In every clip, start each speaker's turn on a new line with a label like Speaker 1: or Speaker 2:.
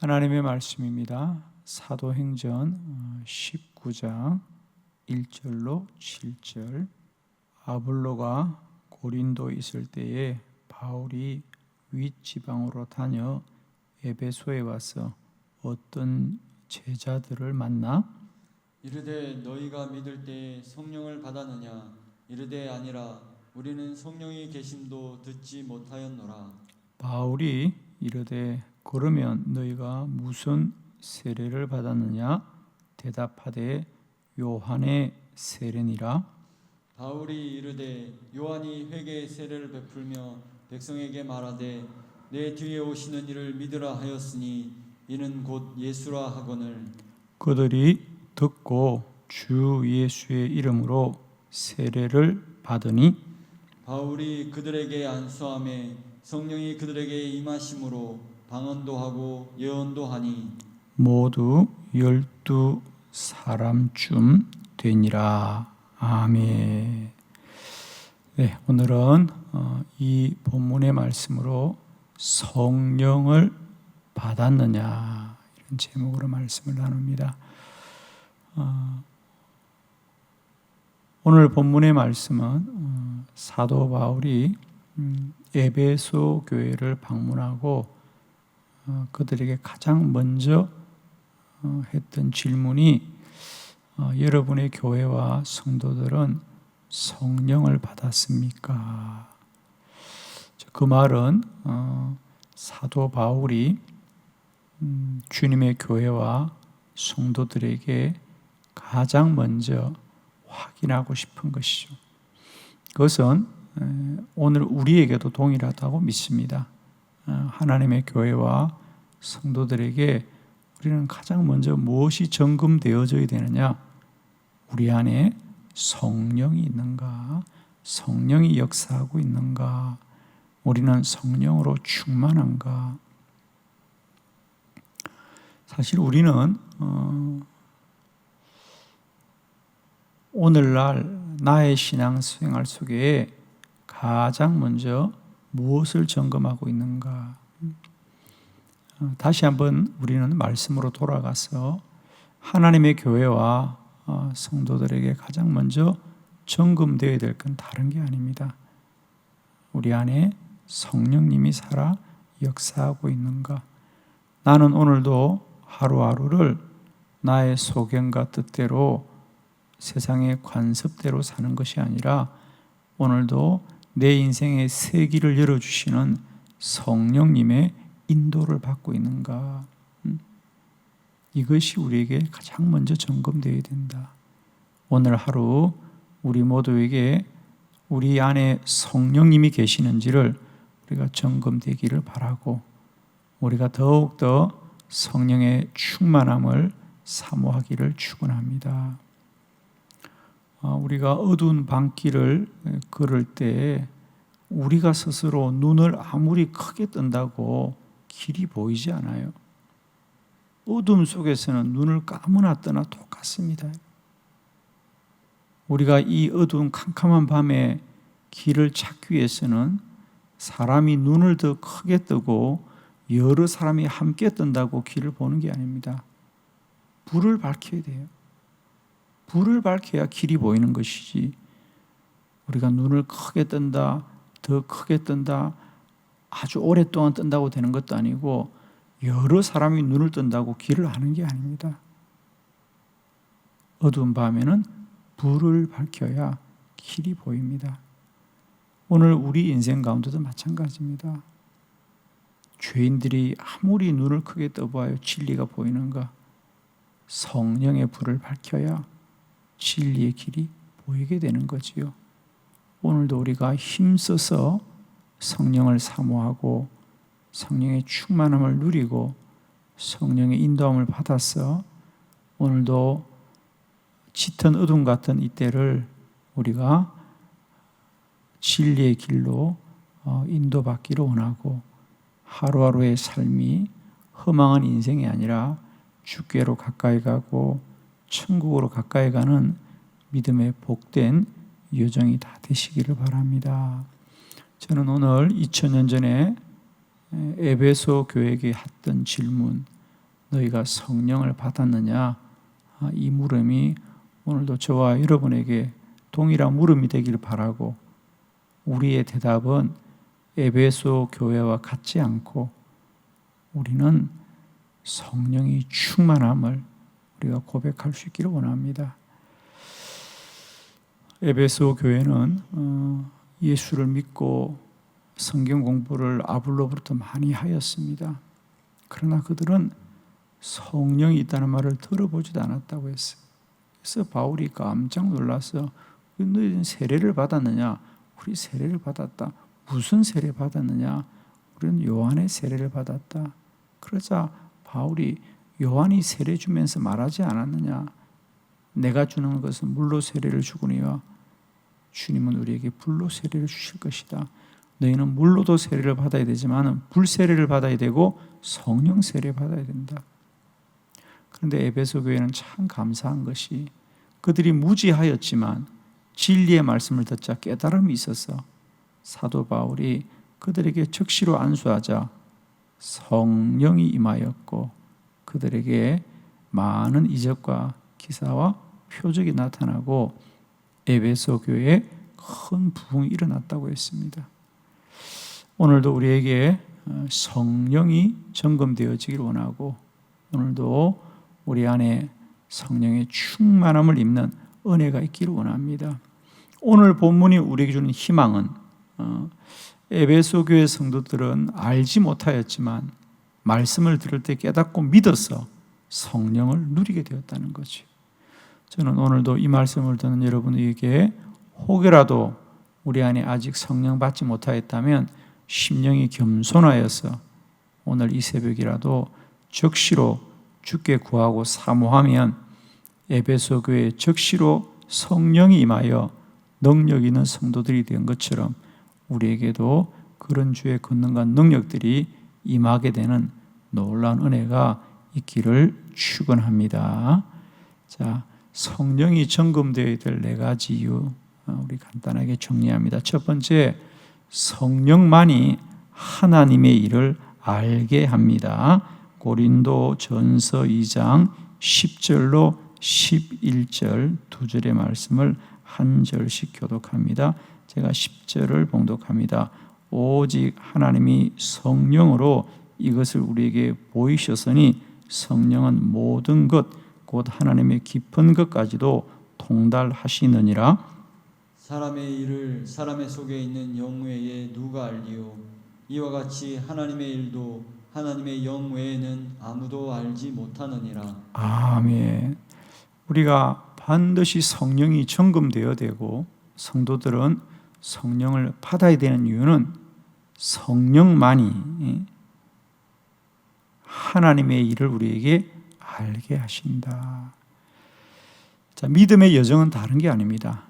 Speaker 1: 하나님의 말씀입니다. 사도행전 19장 1절로 7절. 아볼로가 고린도에 있을 때에 바울이 윗지방으로 다녀 에베소에 와서 어떤 제자들을 만나
Speaker 2: 이르되 너희가 믿을 때 성령을 받았느냐? 이르되 아니라 우리는 성령이 계심도 듣지 못하였노라.
Speaker 1: 바울이 이르되 그러면 너희가 무슨 세례를 받았느냐? 대답하되 요한의 세례니라.
Speaker 2: 바울이 이르되 요한이 회개의 세례를 베풀며 백성에게 말하되 내 뒤에 오시는 이를 믿으라 하였으니 이는 곧 예수라 하거늘.
Speaker 1: 그들이 듣고 주 예수의 이름으로 세례를 받으니
Speaker 2: 바울이 그들에게 안수하매 성령이 그들에게 임하심으로 방언도 하고 예언도 하니
Speaker 1: 모두 12사람쯤 되니라. 아멘. 네, 오늘은 이 본문의 말씀으로 성령을 받았느냐 이런 제목으로 말씀을 나눕니다. 오늘 본문의 말씀은 사도 바울이 에베소 교회를 방문하고 그들에게 가장 먼저 했던 질문이 여러분의 교회와 성도들은 성령을 받았습니까? 그 말은 사도 바울이 주님의 교회와 성도들에게 가장 먼저 확인하고 싶은 것이죠. 그것은 오늘 우리에게도 동일하다고 믿습니다. 하나님의 교회와 성도들에게 우리는 가장 먼저 무엇이 점검되어져야 되느냐? 우리 안에 성령이 있는가? 성령이 역사하고 있는가? 우리는 성령으로 충만한가? 사실 우리는 오늘날 나의 신앙생활 속에 가장 먼저 무엇을 점검하고 있는가? 다시 한번 우리는 말씀으로 돌아가서 하나님의 교회와 성도들에게 가장 먼저 점검되어야 될 건 다른 게 아닙니다. 우리 안에 성령님이 살아 역사하고 있는가? 나는 오늘도 하루하루를 나의 소견과 뜻대로 세상의 관습대로 사는 것이 아니라 오늘도 내 인생의 세기를 열어주시는 성령님의 인도를 받고 있는가? 이것이 우리에게 가장 먼저 점검되어야 된다. 오늘 하루 우리 모두에게 우리 안에 성령님이 계시는지를 우리가 점검되기를 바라고 우리가 더욱더 성령의 충만함을 사모하기를 축원합니다. 우리가 어두운 방길을 걸을 때 우리가 스스로 눈을 아무리 크게 뜬다고 길이 보이지 않아요. 어둠 속에서는 눈을 감으나 뜨나 똑같습니다. 우리가 이 어두운 캄캄한 밤에 길을 찾기 위해서는 사람이 눈을 더 크게 뜨고 여러 사람이 함께 뜬다고 길을 보는 게 아닙니다. 불을 밝혀야 돼요. 불을 밝혀야 길이 보이는 것이지 우리가 눈을 크게 뜬다, 더 크게 뜬다, 아주 오랫동안 뜬다고 되는 것도 아니고 여러 사람이 눈을 뜬다고 길을 아는 게 아닙니다. 어두운 밤에는 불을 밝혀야 길이 보입니다. 오늘 우리 인생 가운데도 마찬가지입니다. 죄인들이 아무리 눈을 크게 떠봐야 진리가 보이는가? 성령의 불을 밝혀야 진리의 길이 보이게 되는 거지요. 오늘도 우리가 힘써서 성령을 사모하고 성령의 충만함을 누리고 성령의 인도함을 받아서 오늘도 짙은 어둠 같은 이때를 우리가 진리의 길로 인도받기를 원하고 하루하루의 삶이 허망한 인생이 아니라 주께로 가까이 가고 천국으로 가까이 가는 믿음의 복된 여정이 다 되시기를 바랍니다. 저는 오늘 2000년 전에 에베소 교회에게 했던 질문, 너희가 성령을 받았느냐? 이 물음이 오늘도 저와 여러분에게 동일한 물음이 되기를 바라고, 우리의 대답은 에베소 교회와 같지 않고 우리는 성령이 충만함을 우리가 고백할 수 있기를 원합니다. 에베소 교회는 예수를 믿고 성경 공부를 아블로부터 많이 하였습니다. 그러나 그들은 성령이 있다는 말을 들어보지도 않았다고 했어요. 그래서 바울이 깜짝 놀라서 너희는 세례를 받았느냐? 우리 세례를 받았다. 무슨 세례 받았느냐? 우리는 요한의 세례를 받았다. 그러자 바울이 요한이 세례 주면서 말하지 않았느냐? 내가 주는 것은 물로 세례를 주거니와 주님은 우리에게 불로 세례를 주실 것이다. 너희는 물로도 세례를 받아야 되지만 불 세례를 받아야 되고 성령 세례 받아야 된다. 그런데 에베소 교회는 참 감사한 것이 그들이 무지하였지만 진리의 말씀을 듣자 깨달음이 있어서 사도 바울이 그들에게 적시로 안수하자 성령이 임하였고 그들에게 많은 이적과 기사와 표적이 나타나고 에베소 교회에 큰 부흥이 일어났다고 했습니다. 오늘도 우리에게 성령이 점검되어지길 원하고 오늘도 우리 안에 성령의 충만함을 입는 은혜가 있기를 원합니다. 오늘 본문이 우리에게 주는 희망은 에베소 교회 성도들은 알지 못하였지만 말씀을 들을 때 깨닫고 믿어서 성령을 누리게 되었다는 거죠. 저는 오늘도 이 말씀을 듣는 여러분에게 혹여라도 우리 안에 아직 성령 받지 못하였다면 심령이 겸손하여서 오늘 이 새벽이라도 적시로 주께 구하고 사모하면 에베소 교회에 적시로 성령이 임하여 능력 있는 성도들이 된 것처럼 우리에게도 그런 주의 권능과 능력들이 임하게 되는 놀라운 은혜가 있기를 축원합니다. 자, 성령이 점검되어야 될 4가지 이유 우리 간단하게 정리합니다. 첫 번째, 성령만이 하나님의 일을 알게 합니다. 고린도 전서 2장 10절로 11절 2절의 말씀을 한 절씩 교독합니다. 제가 10절을 봉독합니다. 오직 하나님이 성령으로 이것을 우리에게 보이셨으니 성령은 모든 것 곧 하나님의 깊은 것까지도 통달하시느니라.
Speaker 2: 사람의 일을 사람의 속에 있는 영 외에 누가 알리요? 이와 같이 하나님의 일도 하나님의 영 외에는 아무도 알지 못하느니라.
Speaker 1: 아멘. 우리가 반드시 성령이 점검되어야 되고 성도들은 성령을 받아야 되는 이유는 성령만이 하나님의 일을 우리에게 알게 하신다. 자, 믿음의 여정은 다른 게 아닙니다.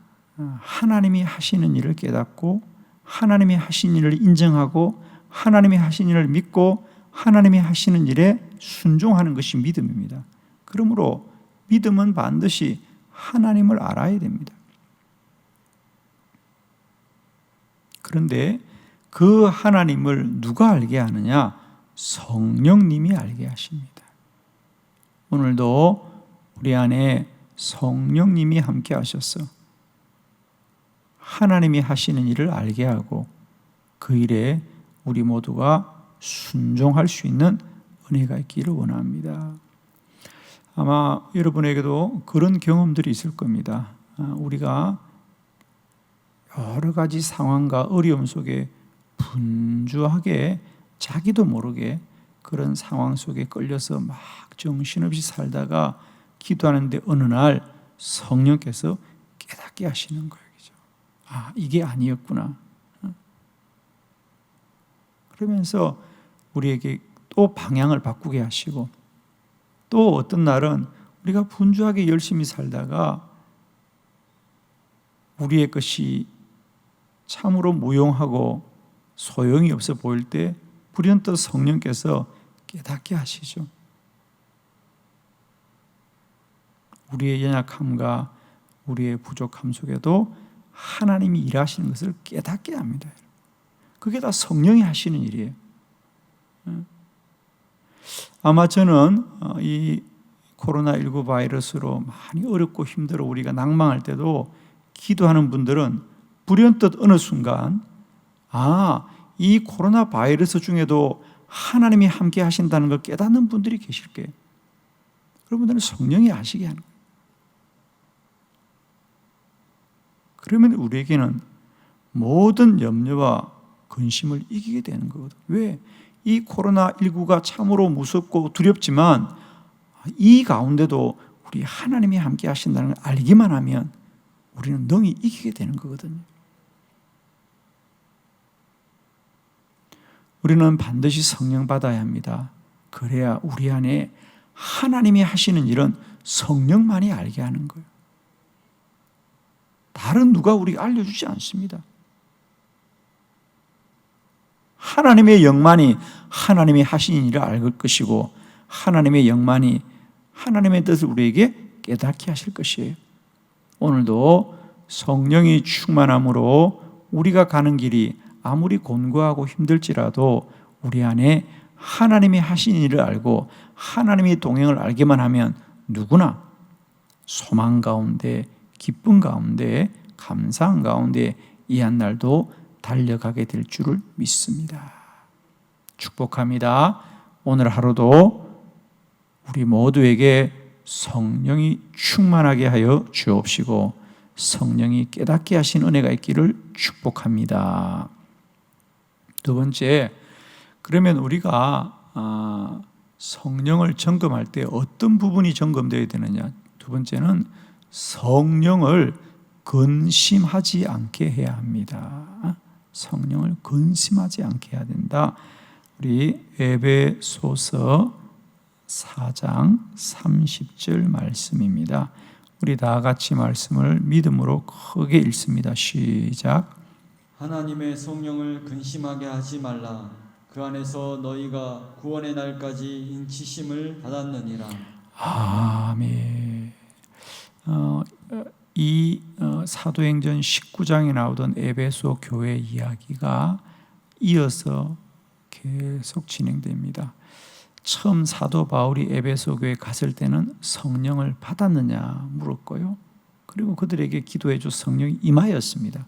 Speaker 1: 하나님이 하시는 일을 깨닫고 하나님이 하신 일을 인정하고 하나님이 하신 일을 믿고 하나님이 하시는 일에 순종하는 것이 믿음입니다. 그러므로 믿음은 반드시 하나님을 알아야 됩니다. 그런데 그 하나님을 누가 알게 하느냐? 성령님이 알게 하십니다. 오늘도 우리 안에 성령님이 함께 하셔서 하나님이 하시는 일을 알게 하고 그 일에 우리 모두가 순종할 수 있는 은혜가 있기를 원합니다. 아마 여러분에게도 그런 경험들이 있을 겁니다. 우리가 여러 가지 상황과 어려움 속에 분주하게 자기도 모르게 그런 상황 속에 끌려서 막 정신없이 살다가 기도하는데 어느 날 성령께서 깨닫게 하시는 거예요. 아, 이게 아니었구나. 그러면서 우리에게 또 방향을 바꾸게 하시고 또 어떤 날은 우리가 분주하게 열심히 살다가 우리의 것이 참으로 무용하고 소용이 없어 보일 때 불현듯 성령께서 깨닫게 하시죠. 우리의 연약함과 우리의 부족함 속에도 하나님이 일하시는 것을 깨닫게 합니다. 그게 다 성령이 하시는 일이에요. 아마 저는 이 코로나19 바이러스로 많이 어렵고 힘들어 우리가 낭망할 때도 기도하는 분들은 불현듯 어느 순간 이 코로나 바이러스 중에도 하나님이 함께 하신다는 걸 깨닫는 분들이 계실 거예요. 여러분들은 성령이 아시게 하는 거예요. 그러면 우리에게는 모든 염려와 근심을 이기게 되는 거거든요. 왜? 이 코로나19가 참으로 무섭고 두렵지만 이 가운데도 우리 하나님이 함께 하신다는 걸 알기만 하면 우리는 능히 이기게 되는 거거든요. 우리는 반드시 성령 받아야 합니다. 그래야 우리 안에 하나님이 하시는 일은 성령만이 알게 하는 거예요. 다른 누가 우리에게 알려주지 않습니다. 하나님의 영만이 하나님이 하신 일을 알 것이고 하나님의 영만이 하나님의 뜻을 우리에게 깨닫게 하실 것이에요. 오늘도 성령이 충만함으로 우리가 가는 길이 아무리 곤고하고 힘들지라도 우리 안에 하나님이 하신 일을 알고 하나님의 동행을 알기만 하면 누구나 소망 가운데, 기쁨 가운데, 감사한 가운데 이 한 날도 달려가게 될 줄을 믿습니다. 축복합니다. 오늘 하루도 우리 모두에게 성령이 충만하게 하여 주옵시고 성령이 깨닫게 하신 은혜가 있기를 축복합니다. 두 번째, 그러면 우리가 성령을 점검할 때 어떤 부분이 점검되어야 되느냐? 두 번째는 성령을 근심하지 않게 해야 합니다. 성령을 근심하지 않게 해야 된다. 우리 에베소서 4장 30절 말씀입니다. 우리 다 같이 말씀을 믿음으로 크게 읽습니다. 시작.
Speaker 2: 하나님의 성령을 근심하게 하지 말라. 그 안에서 너희가 구원의 날까지 인치심을 받았느니라.
Speaker 1: 아멘. 이 사도행전 19장에 나오던 에베소 교회 이야기가 이어서 계속 진행됩니다. 처음 사도 바울이 에베소 교회에 갔을 때는 성령을 받았느냐 물었고요. 그리고 그들에게 기도해 줘 성령이 임하였습니다.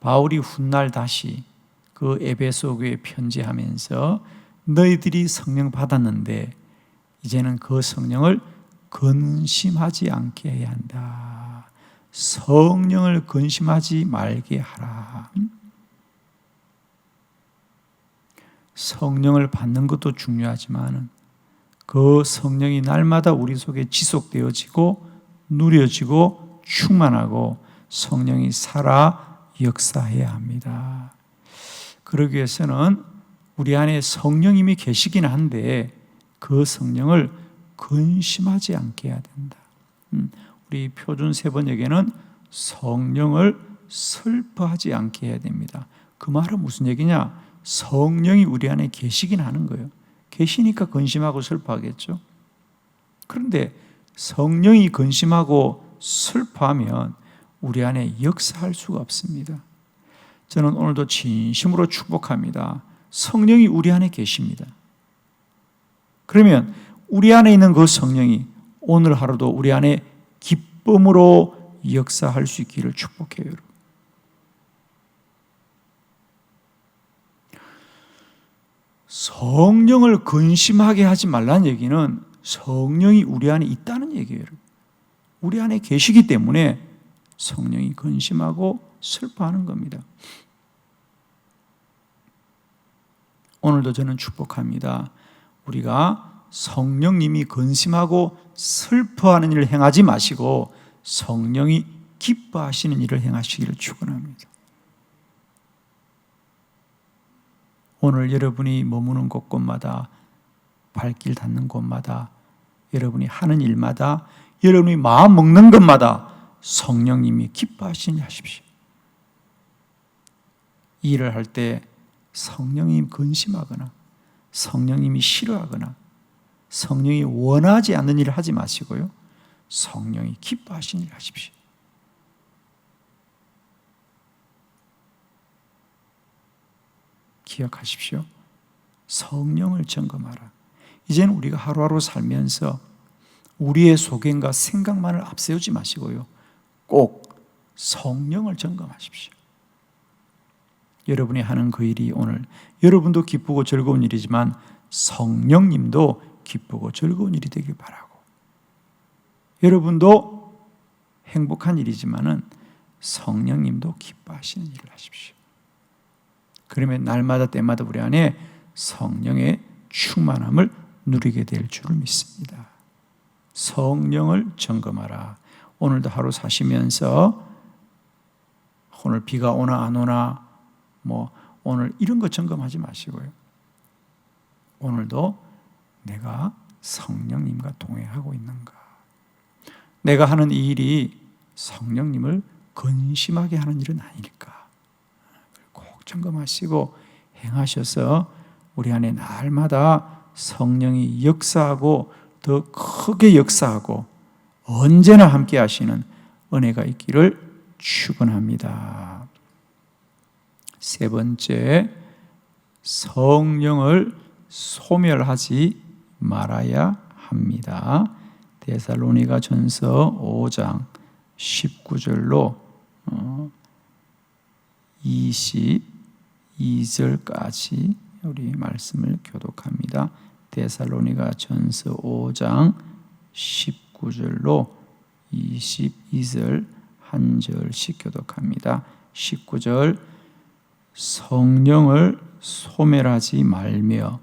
Speaker 1: 바울이 훗날 다시 그 에베소 교회에 편지하면서 너희들이 성령 받았는데 이제는 그 성령을 근심하지 않게 해야 한다. 성령을 근심하지 말게 하라. 성령을 받는 것도 중요하지만 그 성령이 날마다 우리 속에 지속되어지고 누려지고 충만하고 성령이 살아 역사해야 합니다. 그러기 위해서는 우리 안에 성령님이 계시긴 한데 그 성령을 근심하지 않게 해야 된다. 우리 표준 세번역에는 성령을 슬퍼하지 않게 해야 됩니다. 그 말은 무슨 얘기냐? 성령이 우리 안에 계시긴 하는 거예요. 계시니까 근심하고 슬퍼하겠죠. 그런데 성령이 근심하고 슬퍼하면 우리 안에 역사할 수가 없습니다. 저는 오늘도 진심으로 축복합니다. 성령이 우리 안에 계십니다. 그러면 우리 안에 있는 그 성령이 오늘 하루도 우리 안에 기쁨으로 역사할 수 있기를 축복해요, 여러분. 성령을 근심하게 하지 말라는 얘기는 성령이 우리 안에 있다는 얘기예요, 여러분. 우리 안에 계시기 때문에 성령이 근심하고 슬퍼하는 겁니다. 오늘도 저는 축복합니다. 우리가 성령님이 근심하고 슬퍼하는 일을 행하지 마시고 성령이 기뻐하시는 일을 행하시기를 축원합니다. 오늘 여러분이 머무는 곳곳마다 발길 닿는 곳마다 여러분이 하는 일마다 여러분이 마음 먹는 것마다 성령님이 기뻐하시니 하십시오. 일을 할 때 성령님이 근심하거나 성령님이 싫어하거나 성령이 원하지 않는 일을 하지 마시고요. 성령이 기뻐하시니 하십시오. 기억하십시오. 성령을 점검하라. 이제는 우리가 하루하루 살면서 우리의 소견과 생각만을 앞세우지 마시고요, 꼭 성령을 점검하십시오. 여러분이 하는 그 일이 오늘 여러분도 기쁘고 즐거운 일이지만 성령님도 기쁘고 즐거운 일이 되길 바라고, 여러분도 행복한 일이지만은 성령님도 기뻐하시는 일을 하십시오. 그러면 날마다 때마다 우리 안에 성령의 충만함을 누리게 될 줄을 믿습니다. 성령을 점검하라. 오늘도 하루 사시면서 오늘 비가 오나 안 오나 오늘 이런 거 점검하지 마시고요, 오늘도 내가 성령님과 동행하고 있는가, 내가 하는 이 일이 성령님을 근심하게 하는 일은 아닐까, 꼭 점검하시고 행하셔서 우리 안에 날마다 성령이 역사하고 더 크게 역사하고 언제나 함께 하시는 은혜가 있기를 축원합니다. 세 번째, 성령을 소멸하지 말아야 합니다. 데살로니가전서 5장 19절로 22절까지 우리 말씀을 교독합니다. 데살로니가전서 5장 19절로 22절 한 절씩 교독합니다. 19절, 성령을 소멸하지 말며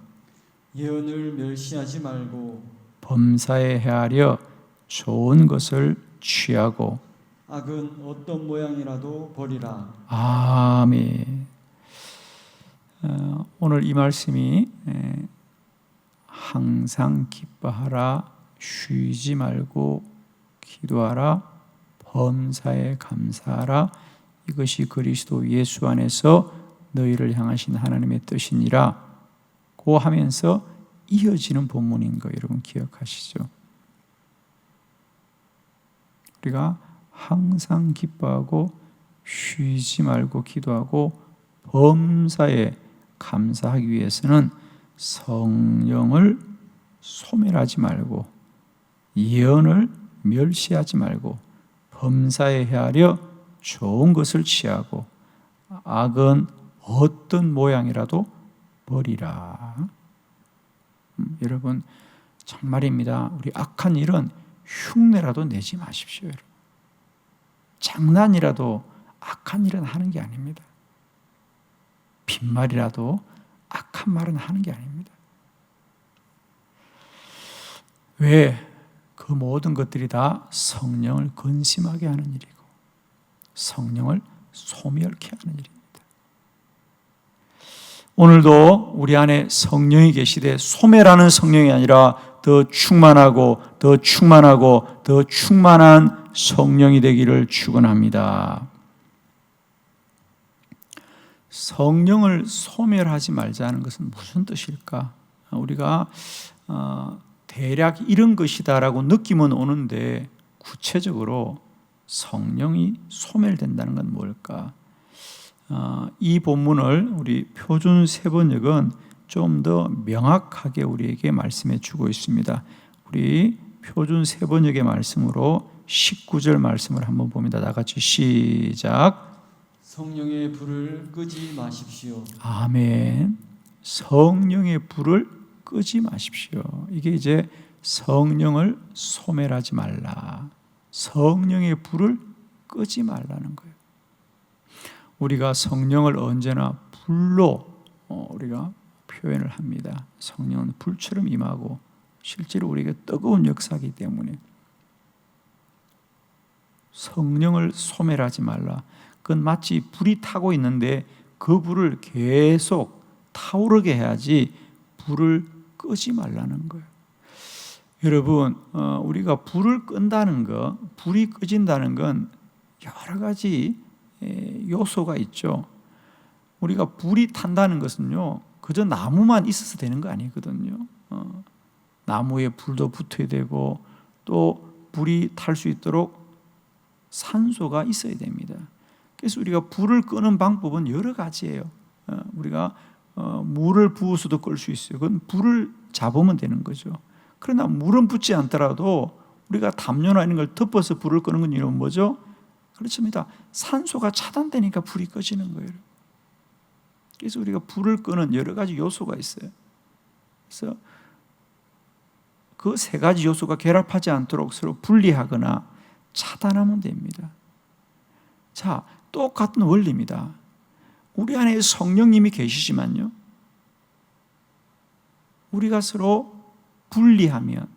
Speaker 2: 예언을 멸시하지 말고
Speaker 1: 범사에 헤아려 좋은 것을 취하고
Speaker 2: 악은 어떤 모양이라도 버리라.
Speaker 1: 아멘. 오늘 이 말씀이 항상 기뻐하라, 쉬지 말고 기도하라, 범사에 감사하라, 이것이 그리스도 예수 안에서 너희를 향하신 하나님의 뜻이니라 고 하면서 이어지는 본문인 거 여러분 기억하시죠? 우리가 항상 기뻐하고 쉬지 말고 기도하고 범사에 감사하기 위해서는 성령을 소멸하지 말고 예언을 멸시하지 말고 범사에 헤아려 좋은 것을 취하고 악은 어떤 모양이라도 버리라. 여러분 정말입니다. 우리 악한 일은 흉내라도 내지 마십시오. 여러분. 장난이라도 악한 일은 하는 게 아닙니다. 빈말이라도 악한 말은 하는 게 아닙니다. 왜? 그 모든 것들이 다 성령을 근심하게 하는 일이고 성령을 소멸케 하는 일입니다. 오늘도 우리 안에 성령이 계시되 소멸하는 성령이 아니라 더 충만하고 더 충만하고 더 충만한 성령이 되기를 축원합니다. 성령을 소멸하지 말자는 것은 무슨 뜻일까? 우리가 대략 이런 것이다라고 느낌은 오는데 구체적으로 성령이 소멸된다는 건 뭘까? 이 본문을 우리 표준 세번역은 좀 더 명확하게 우리에게 말씀해 주고 있습니다. 우리 표준 세번역의 말씀으로 19절 말씀을 한번 봅니다. 다 같이 시작.
Speaker 2: 성령의 불을 끄지 마십시오.
Speaker 1: 아멘. 성령의 불을 끄지 마십시오. 이게 이제 성령을 소멸하지 말라. 성령의 불을 끄지 말라는 거예요. 우리가 성령을 언제나 불로 우리가 표현을 합니다. 성령은 불처럼 임하고 실제로 우리에게 뜨거운 역사이기 때문에 성령을 소멸하지 말라. 그건 마치 불이 타고 있는데 그 불을 계속 타오르게 해야지 불을 끄지 말라는 거예요. 여러분, 우리가 불을 끈다는 거, 불이 꺼진다는 건 여러 가지 요소가 있죠. 우리가 불이 탄다는 것은요, 그저 나무만 있어서 되는 거 아니거든요. 나무에 불도 붙어야 되고 또 불이 탈 수 있도록 산소가 있어야 됩니다. 그래서 우리가 불을 끄는 방법은 여러 가지예요. 우리가 물을 부어서도 끌 수 있어요. 그건 불을 잡으면 되는 거죠. 그러나 물은 붙지 않더라도 우리가 담요나 이런 걸 덮어서 불을 끄는 건 이런 뭐죠? 그렇습니다. 산소가 차단되니까 불이 꺼지는 거예요. 그래서 우리가 불을 끄는 여러 가지 요소가 있어요. 그래서 그 세 가지 요소가 결합하지 않도록 서로 분리하거나 차단하면 됩니다. 자, 똑같은 원리입니다. 우리 안에 성령님이 계시지만요, 우리가 서로 분리하면,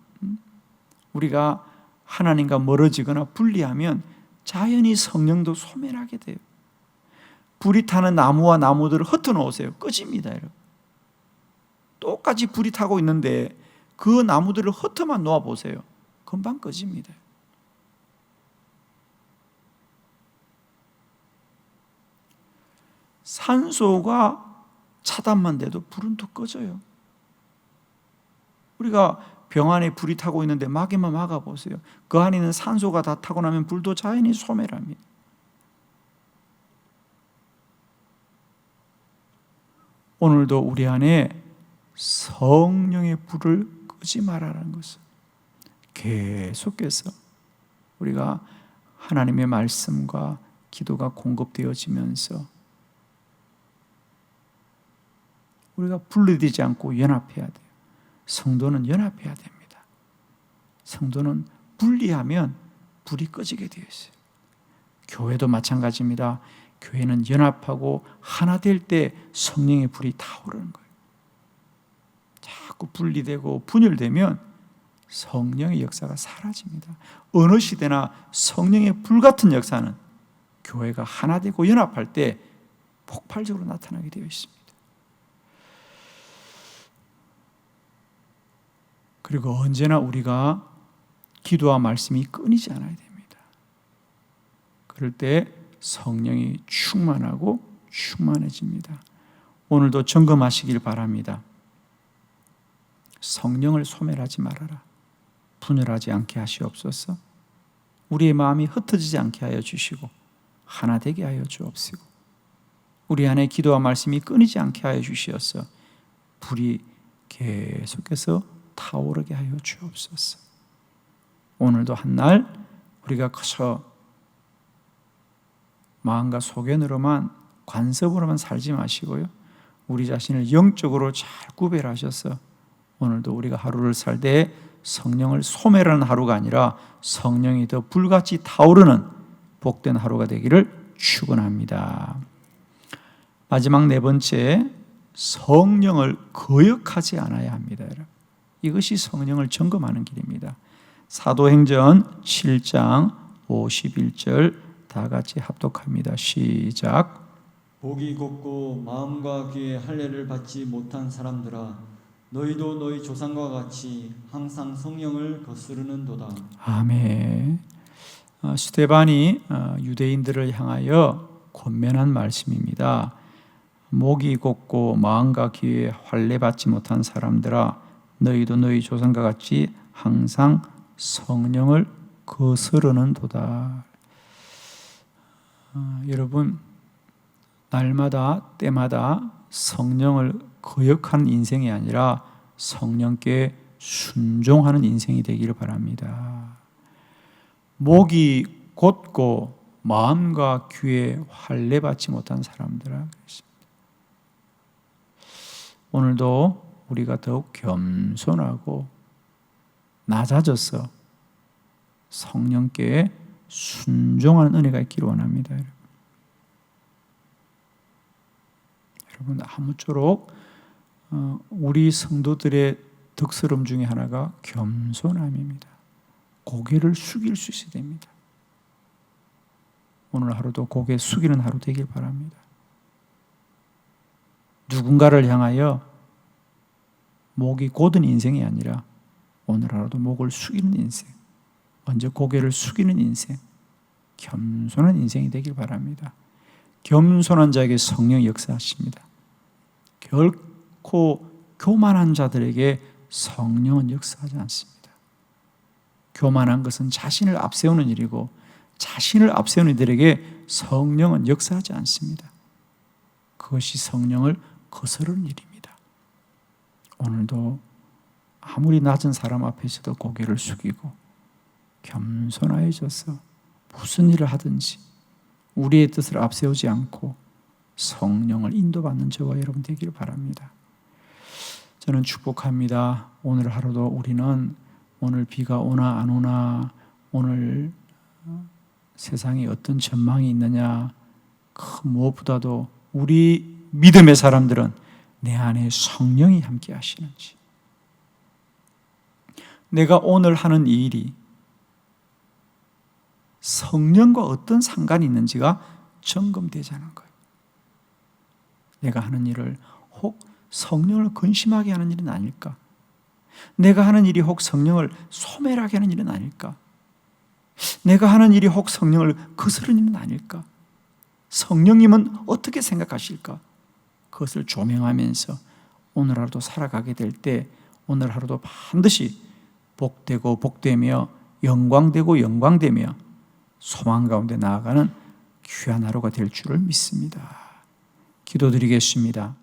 Speaker 1: 우리가 하나님과 멀어지거나 분리하면 자연히 성령도 소멸하게 돼요. 불이 타는 나무와 나무들을 흩어놓으세요. 꺼집니다, 여러분. 똑같이 불이 타고 있는데 그 나무들을 흩어만 놓아보세요. 금방 꺼집니다. 산소가 차단만 돼도 불은 또 꺼져요. 우리가 병 안에 불이 타고 있는데 막이만 막아보세요. 그 안에 있는 산소가 다 타고 나면 불도 자연히 소멸합니다. 오늘도 우리 안에 성령의 불을 끄지 말아라는 것을 계속해서 우리가 하나님의 말씀과 기도가 공급되어지면서 우리가 분리되지 않고 연합해야 돼요. 성도는 연합해야 됩니다. 성도는 분리하면 불이 꺼지게 되어 있어요. 교회도 마찬가지입니다. 교회는 연합하고 하나 될 때 성령의 불이 타오르는 거예요. 자꾸 분리되고 분열되면 성령의 역사가 사라집니다. 어느 시대나 성령의 불 같은 역사는 교회가 하나 되고 연합할 때 폭발적으로 나타나게 되어 있습니다. 그리고 언제나 우리가 기도와 말씀이 끊이지 않아야 됩니다. 그럴 때 성령이 충만하고 충만해집니다. 오늘도 점검하시길 바랍니다. 성령을 소멸하지 말아라. 분열하지 않게 하시옵소서. 우리의 마음이 흩어지지 않게 하여 주시고 하나 되게 하여 주옵시고 우리 안에 기도와 말씀이 끊이지 않게 하여 주시어서 불이 계속해서 타오르게 하여 주옵소서. 오늘도 한날 우리가 그저 마음과 소견으로만 관습으로만 살지 마시고요, 우리 자신을 영적으로 잘 구별하셔서 오늘도 우리가 하루를 살 때 성령을 소멸하는 하루가 아니라 성령이 더 불같이 타오르는 복된 하루가 되기를 축원합니다. 마지막 네 번째, 성령을 거역하지 않아야 합니다. 여러분, 이것이 성령을 점검하는 길입니다. 사도행전 7장 51절 다 같이 합독합니다. 시작.
Speaker 2: 복이 곱고 마음과 귀에 할례를 받지 못한 사람들아, 너희도 너희 조상과 같이 항상 성령을 거스르는도다. 아멘.
Speaker 1: 스데반이 유대인들을 향하여 권면한 말씀입니다. 목이 곱고 마음과 귀에 할례 받지 못한 사람들아, 너희도 너희 조상과 같이 항상 성령을 거스르는도다. 여러분, 날마다 때마다 성령을 거역하는 인생이 아니라 성령께 순종하는 인생이 되기를 바랍니다. 목이 곧고 마음과 귀에 할례 받지 못한 사람들아, 오늘도 우리가 더욱 겸손하고 낮아져서 성령께 순종하는 은혜가 있기를 원합니다. 여러분, 아무쪼록 우리 성도들의 덕스러움 중에 하나가 겸손함입니다. 고개를 숙일 수 있어야 됩니다. 오늘 하루도 고개 숙이는 하루 되길 바랍니다. 누군가를 향하여 목이 곧은 인생이 아니라 오늘 하루도 목을 숙이는 인생, 먼저 고개를 숙이는 인생, 겸손한 인생이 되길 바랍니다. 겸손한 자에게 성령이 역사하십니다. 결코 교만한 자들에게 성령은 역사하지 않습니다. 교만한 것은 자신을 앞세우는 일이고 자신을 앞세우는 이들에게 성령은 역사하지 않습니다. 그것이 성령을 거스르는 일입니다. 오늘도 아무리 낮은 사람 앞에서도 고개를 숙이고 겸손해져서 무슨 일을 하든지 우리의 뜻을 앞세우지 않고 성령을 인도받는 저와 여러분 되기를 바랍니다. 저는 축복합니다. 오늘 하루도 우리는 오늘 비가 오나 안 오나, 오늘 세상에 어떤 전망이 있느냐, 그 무엇보다도 우리 믿음의 사람들은 내 안에 성령이 함께 하시는지, 내가 오늘 하는 이 일이 성령과 어떤 상관이 있는지가 점검되자는 거예요. 내가 하는 일을 혹 성령을 근심하게 하는 일은 아닐까? 내가 하는 일이 혹 성령을 소멸하게 하는 일은 아닐까? 내가 하는 일이 혹 성령을 거스르는 일은 아닐까? 성령님은 어떻게 생각하실까? 그것을 조명하면서 오늘 하루도 살아가게 될 때 오늘 하루도 반드시 복되고 복되며 영광되고 영광되며 소망 가운데 나아가는 귀한 하루가 될 줄을 믿습니다. 기도드리겠습니다.